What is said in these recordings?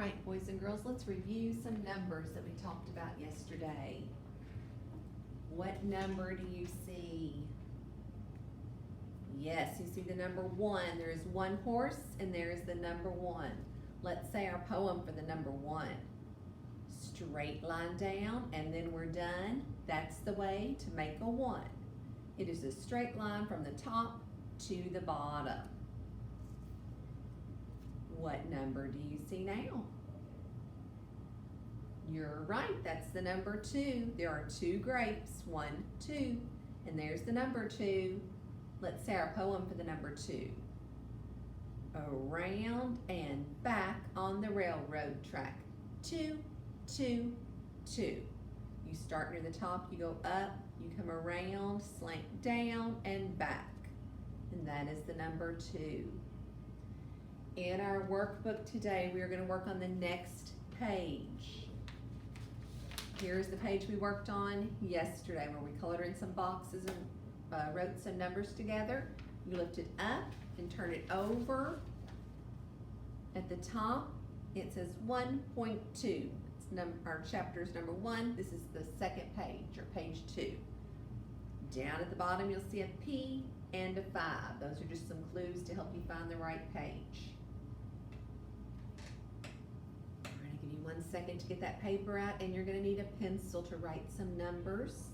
right, boys and girls, let's review some numbers that we talked about yesterday. What number do you see? Yes, you see the number 1. There is one horse and there is the number 1. Let's say our poem for the number 1. Straight line down and then we're done. That's the way to make a 1. It is a straight line from the top to the bottom. What number do you see now? You're right, that's the number 2. There are 2 grapes, 1, 2, and there's the number 2. Let's say our poem for the number 2. Around and back on the railroad track. 2, 2, 2. You start near the top, you go up, you come around, slant down, and back. And that is the number 2. In our workbook today, we are going to work on the next page. Here's the page we worked on yesterday where we colored in some boxes and wrote some numbers together. You lift it up and turn it over. At the top, it says 1.2. Our chapter is number 1. This is the second page, or page 2. Down at the bottom, you'll see a P and a 5. Those are just some clues to help you find the right page. I'm going to give you 1 second to get that paper out, and you're going to need a pencil to write some numbers.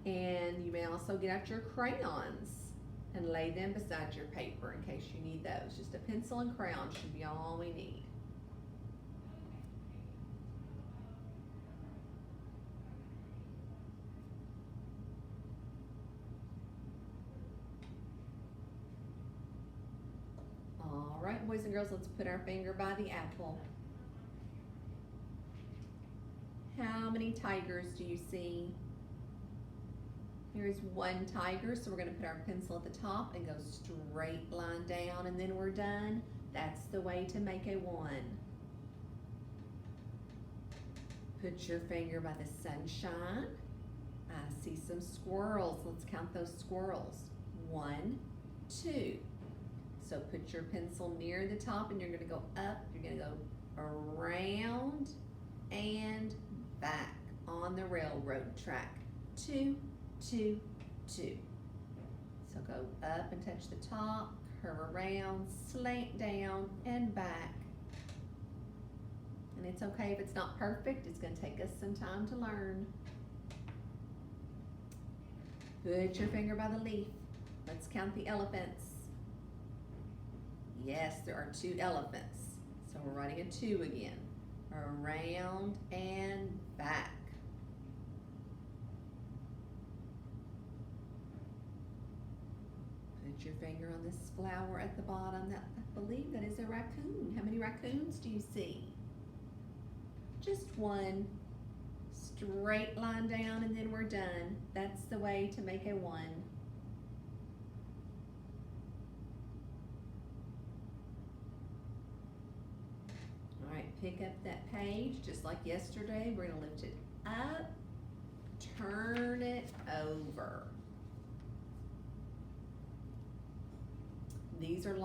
And you may also get out your crayons and lay them beside your paper in case you need those. Just a pencil and crayon should be all we need. All right, boys and girls, let's put our finger by the apple. How many tigers do you see? Here's 1 tiger, so we're going to put our pencil at the top and go straight line down, and then we're done. That's the way to make a 1. Put your finger by the sunshine. I see some squirrels. Let's count those squirrels. 1, 2. So put your pencil near the top and you're going to go up. You're going to go around and back on the railroad track. 2, 2, 2. So go up and touch the top, curve around, slant down, and back. And it's okay if it's not perfect. It's going to take us some time to learn. Put your finger by the leaf. Let's count the elephants. Yes, there are 2 elephants. So we're writing a 2 again. Around and back. Put your finger on this flower at the bottom. I believe that is a raccoon. How many raccoons do you see? Just 1. Straight line down and then we're done. That's the way to make a 1. All right, pick up that page just like yesterday. We're going to lift it up, turn it over. These are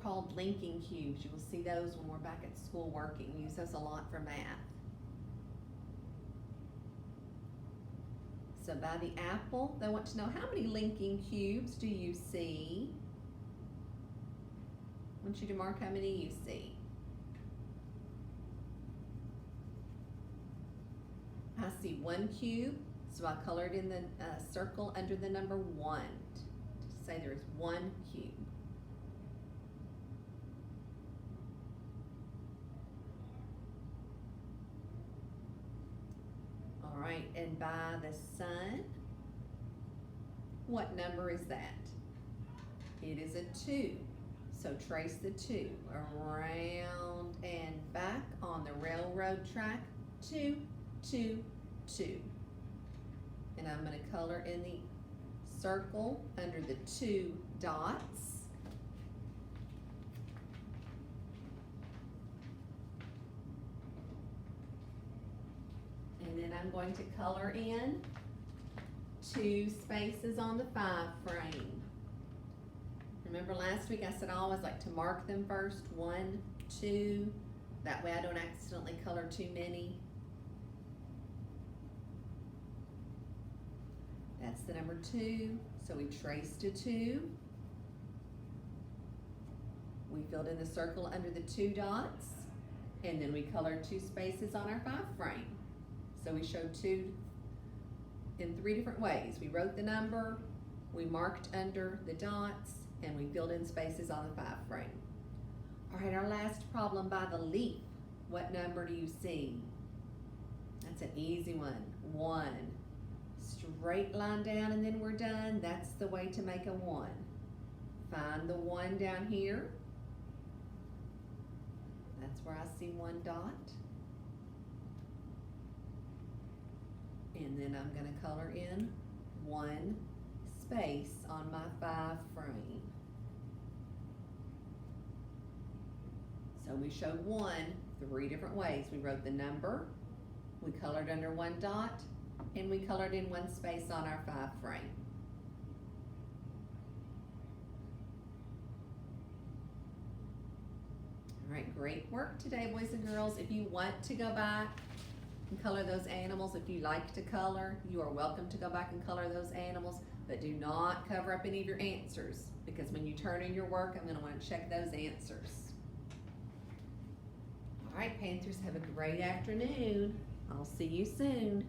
called linking cubes. You will see those when we're back at school working. We use those a lot for math. So by the apple, they want to know how many linking cubes do you see? I want you to mark how many you see. I see 1 cube, so I colored in the circle under the number 1 to say there is 1 cube. All right, and by the sun, what number is that? It is a 2. So trace the 2 around and back on the railroad track. 2, 2, 2. And I'm going to color in the circle under the 2 dots. And then I'm going to color in 2 spaces on the 5 frame. Remember last week I said I always like to mark them first, 1, 2, that way I don't accidentally color too many. That's the number 2, so we traced a 2. We filled in the circle under the 2 dots, and then we colored 2 spaces on our 5 frame. So we showed 2 in 3 different ways. We wrote the number, we marked under the dots, and we filled in spaces on the 5 frame. All right, our last problem by the leaf. What number do you see? That's an easy one, 1. Straight line down and then we're done. That's the way to make a 1. Find the 1 down here. That's where I see 1 dot. And then I'm going to color in 1 space on my 5 frame. So we showed 1 3 different ways. We wrote the number, we colored under 1 dot, and we colored in 1 space on our 5 frame. All right, great work today, boys and girls. If you want to go back and color those animals, if you like to color, you are welcome to go back and color those animals, but do not cover up any of your answers, because when you turn in your work, I'm going to want to check those answers. All right, Panthers, have a great afternoon. I'll see you soon.